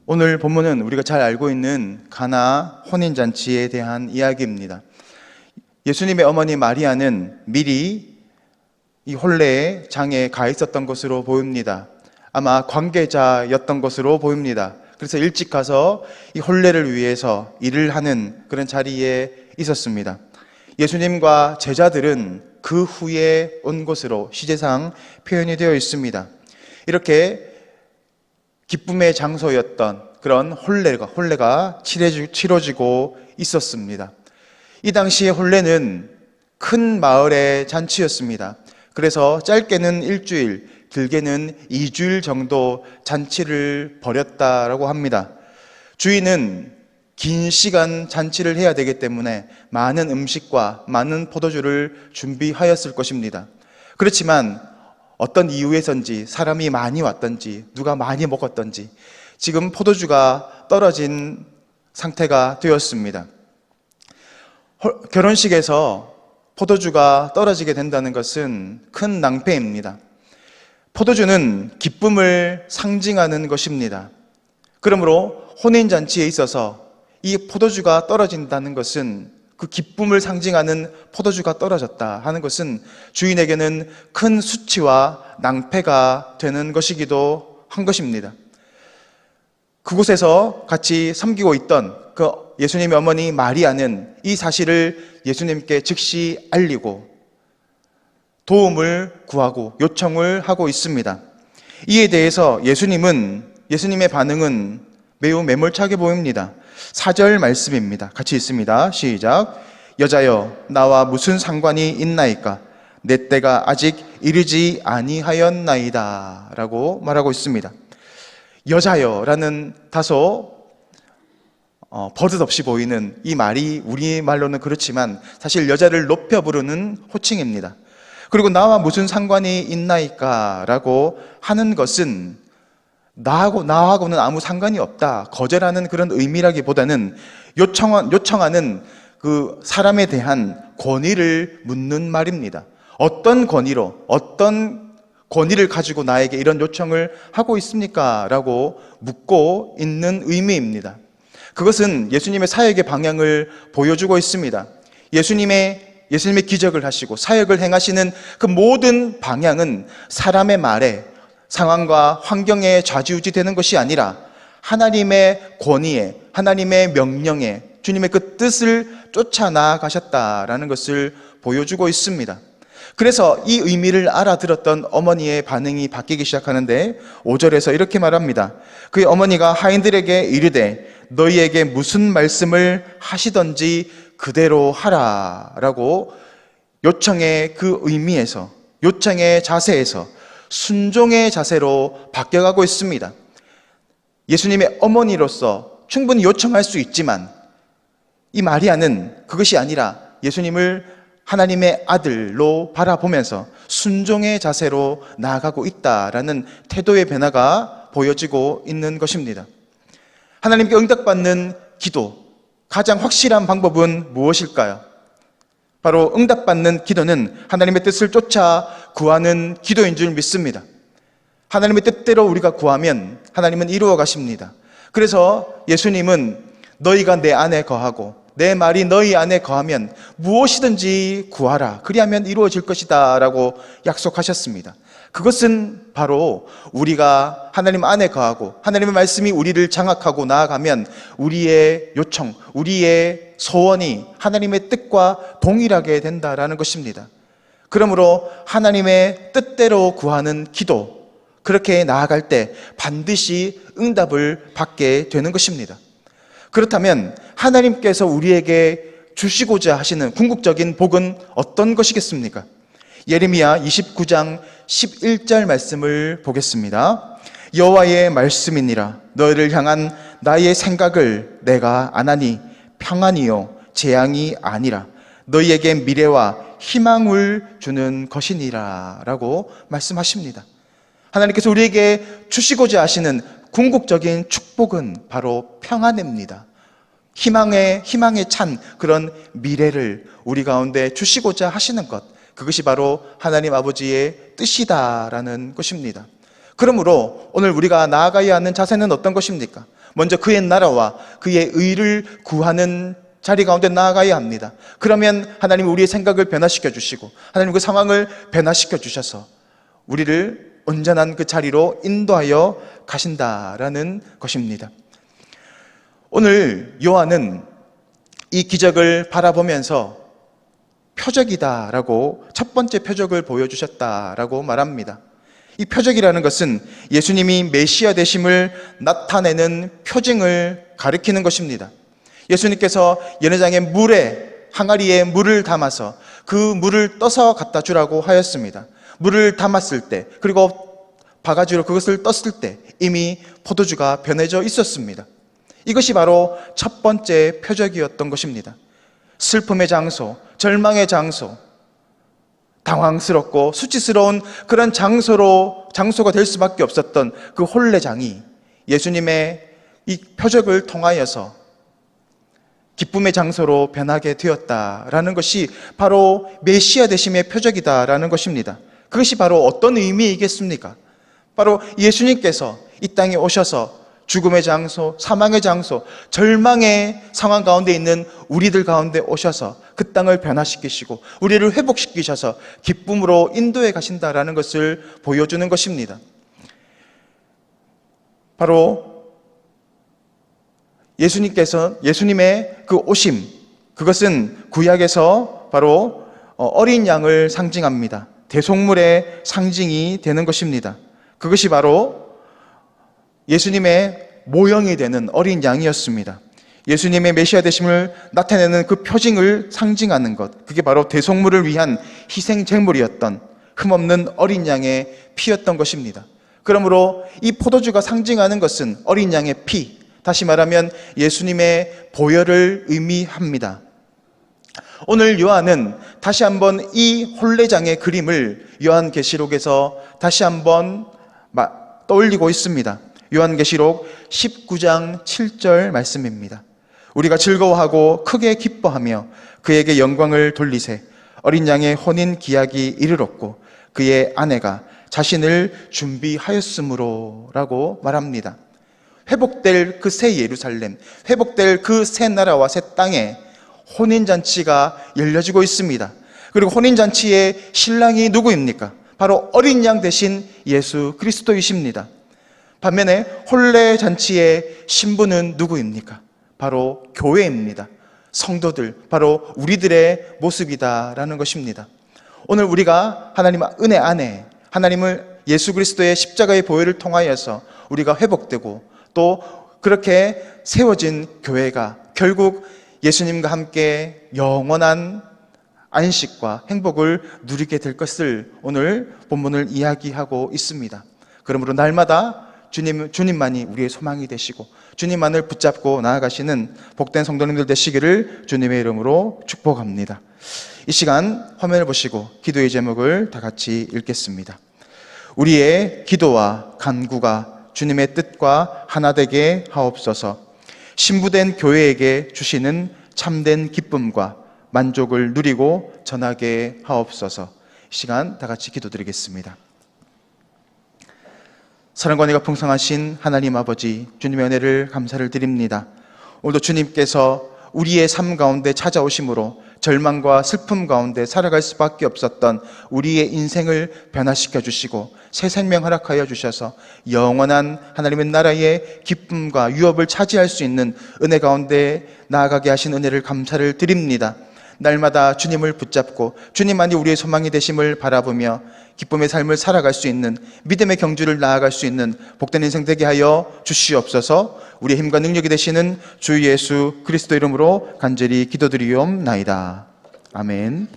오늘 본문은 우리가 잘 알고 있는 가나 혼인잔치에 대한 이야기입니다. 예수님의 어머니 마리아는 미리 이 혼례의 장에 가 있었던 것으로 보입니다. 아마 관계자였던 것으로 보입니다. 그래서 일찍 가서 이 혼례를 위해서 일을 하는 그런 자리에 있었습니다. 예수님과 제자들은 그 후에 온 것으로 시제상 표현이 되어 있습니다. 이렇게 기쁨의 장소였던 그런 혼례가 치러지고 있었습니다. 이 당시의 혼례는 큰 마을의 잔치였습니다. 그래서 짧게는 일주일, 길게는 2주일 정도 잔치를 벌였다라고 합니다. 주인은 긴 시간 잔치를 해야 되기 때문에 많은 음식과 많은 포도주를 준비하였을 것입니다. 그렇지만 어떤 이유에선지 사람이 많이 왔던지 누가 많이 먹었던지 지금 포도주가 떨어진 상태가 되었습니다. 결혼식에서 포도주가 떨어지게 된다는 것은 큰 낭패입니다. 포도주는 기쁨을 상징하는 것입니다. 그러므로 혼인잔치에 있어서 이 포도주가 떨어진다는 것은 그 기쁨을 상징하는 포도주가 떨어졌다 하는 것은 주인에게는 큰 수치와 낭패가 되는 것이기도 한 것입니다. 그곳에서 같이 섬기고 있던 그 예수님의 어머니 마리아는 이 사실을 예수님께 즉시 알리고 도움을 구하고 요청을 하고 있습니다. 이에 대해서 예수님의 반응은 매우 매몰차게 보입니다. 4절 말씀입니다. 같이 읽습니다. 시작. 여자여, 나와 무슨 상관이 있나이까? 내 때가 아직 이르지 아니하였나이다 라고 말하고 있습니다. 여자여라는 다소 버릇없이 보이는 이 말이 우리말로는 그렇지만 사실 여자를 높여 부르는 호칭입니다. 그리고 나와 무슨 상관이 있나이까 라고 하는 것은 나하고는 아무 상관이 없다, 거절하는 그런 의미라기보다는 요청하는 그 사람에 대한 권위를 묻는 말입니다. 어떤 권위를 가지고 나에게 이런 요청을 하고 있습니까? 라고 묻고 있는 의미입니다. 그것은 예수님의 사역의 방향을 보여주고 있습니다. 예수님의 기적을 하시고 사역을 행하시는 그 모든 방향은 사람의 말에, 상황과 환경에 좌지우지 되는 것이 아니라 하나님의 권위에, 하나님의 명령에, 주님의 그 뜻을 쫓아 나아가셨다라는 것을 보여주고 있습니다. 그래서 이 의미를 알아들었던 어머니의 반응이 바뀌기 시작하는데 5절에서 이렇게 말합니다. 그의 어머니가 하인들에게 이르되 너희에게 무슨 말씀을 하시던지 그대로 하라 라고 요청의 그 의미에서, 요청의 자세에서 순종의 자세로 바뀌어가고 있습니다. 예수님의 어머니로서 충분히 요청할 수 있지만 이 마리아는 그것이 아니라 예수님을 하나님의 아들로 바라보면서 순종의 자세로 나아가고 있다라는 태도의 변화가 보여지고 있는 것입니다. 하나님께 응답받는 기도, 가장 확실한 방법은 무엇일까요? 바로 응답받는 기도는 하나님의 뜻을 쫓아 구하는 기도인 줄 믿습니다. 하나님의 뜻대로 우리가 구하면 하나님은 이루어 가십니다. 그래서 예수님은 너희가 내 안에 거하고 내 말이 너희 안에 거하면 무엇이든지 구하라. 그리하면 이루어질 것이다 라고 약속하셨습니다. 그것은 바로 우리가 하나님 안에 거하고 하나님의 말씀이 우리를 장악하고 나아가면 우리의 요청, 우리의 소원이 하나님의 뜻과 동일하게 된다라는 것입니다. 그러므로 하나님의 뜻대로 구하는 기도, 그렇게 나아갈 때 반드시 응답을 받게 되는 것입니다. 그렇다면 하나님께서 우리에게 주시고자 하시는 궁극적인 복은 어떤 것이겠습니까? 예레미야 29장 11절 말씀을 보겠습니다. 여호와의 말씀이니라. 너희를 향한 나의 생각을 내가 아나니 평안이요 재앙이 아니라 너희에게 미래와 희망을 주는 것이니라 라고 말씀하십니다. 하나님께서 우리에게 주시고자 하시는 궁극적인 축복은 바로 평안입니다. 희망에 찬 그런 미래를 우리 가운데 주시고자 하시는 것, 그것이 바로 하나님 아버지의 뜻이다라는 것입니다. 그러므로 오늘 우리가 나아가야 하는 자세는 어떤 것입니까? 먼저 그의 나라와 그의 의를 구하는 자리 가운데 나아가야 합니다. 그러면 하나님은 우리의 생각을 변화시켜 주시고 하나님 그 상황을 변화시켜 주셔서 우리를 온전한 그 자리로 인도하여 가신다라는 것입니다. 오늘 요한은 이 기적을 바라보면서 표적이다라고 첫 번째 표적을 보여주셨다라고 말합니다. 이 표적이라는 것은 예수님이 메시아 되심을 나타내는 표징을 가리키는 것입니다. 예수님께서 연회장의 항아리에 물을 담아서 그 물을 떠서 갖다 주라고 하였습니다. 물을 담았을 때, 그리고 바가지로 그것을 떴을 때 이미 포도주가 변해져 있었습니다. 이것이 바로 첫 번째 표적이었던 것입니다. 슬픔의 장소, 절망의 장소, 당황스럽고 수치스러운 그런 장소가 될 수밖에 없었던 그 혼례장이 예수님의 이 표적을 통하여서 기쁨의 장소로 변하게 되었다라는 것이 바로 메시아 되심의 표적이다라는 것입니다. 그것이 바로 어떤 의미이겠습니까? 바로 예수님께서 이 땅에 오셔서 죽음의 장소, 사망의 장소, 절망의 상황 가운데 있는 우리들 가운데 오셔서 그 땅을 변화시키시고 우리를 회복시키셔서 기쁨으로 인도해 가신다라는 것을 보여주는 것입니다. 바로 예수님의 그 오심, 그것은 구약에서 바로 어린 양을 상징합니다. 대속물의 상징이 되는 것입니다. 그것이 바로 예수님의 모형이 되는 어린 양이었습니다. 예수님의 메시아 되심을 나타내는 그 표징을 상징하는 것, 그게 바로 대속물을 위한 희생 제물이었던 흠없는 어린 양의 피였던 것입니다. 그러므로 이 포도주가 상징하는 것은 어린 양의 피, 다시 말하면 예수님의 보혈을 의미합니다. 오늘 요한은 다시 한번 이 혼례장의 그림을 요한계시록에서 다시 한번 떠올리고 있습니다. 요한계시록 19장 7절 말씀입니다. 우리가 즐거워하고 크게 기뻐하며 그에게 영광을 돌리세. 어린 양의 혼인 기약이 이르렀고 그의 아내가 자신을 준비하였으므로 라고 말합니다. 회복될 그 새 예루살렘, 회복될 그 새 나라와 새 땅에 혼인잔치가 열려지고 있습니다. 그리고 혼인잔치의 신랑이 누구입니까? 바로 어린 양 대신 예수 그리스도이십니다. 반면에 혼례잔치의 신부는 누구입니까? 바로 교회입니다. 성도들, 바로 우리들의 모습이다라는 것입니다. 오늘 우리가 하나님 은혜 안에 하나님을 예수 그리스도의 십자가의 보혈을 통하여서 우리가 회복되고 또 그렇게 세워진 교회가 결국 예수님과 함께 영원한 안식과 행복을 누리게 될 것을 오늘 본문을 이야기하고 있습니다. 그러므로 날마다 주님만이 우리의 소망이 되시고 주님만을 붙잡고 나아가시는 복된 성도님들 되시기를 주님의 이름으로 축복합니다. 이 시간 화면을 보시고 기도의 제목을 다 같이 읽겠습니다. 우리의 기도와 간구가 주님의 뜻과 하나 되게 하옵소서. 신부된 교회에게 주시는 참된 기쁨과 만족을 누리고 전하게 하옵소서. 이 시간 다 같이 기도드리겠습니다. 사랑과 은혜가 풍성하신 하나님 아버지, 주님의 은혜를 감사를 드립니다. 오늘도 주님께서 우리의 삶 가운데 찾아오심으로 절망과 슬픔 가운데 살아갈 수밖에 없었던 우리의 인생을 변화시켜 주시고 새 생명 허락하여 주셔서 영원한 하나님의 나라의 기쁨과 유업을 차지할 수 있는 은혜 가운데 나아가게 하신 은혜를 감사를 드립니다. 날마다 주님을 붙잡고 주님만이 우리의 소망이 되심을 바라보며 기쁨의 삶을 살아갈 수 있는 믿음의 경주를 나아갈 수 있는 복된 인생 되게 하여 주시옵소서. 우리의 힘과 능력이 되시는 주 예수 그리스도 이름으로 간절히 기도드리옵나이다. 아멘.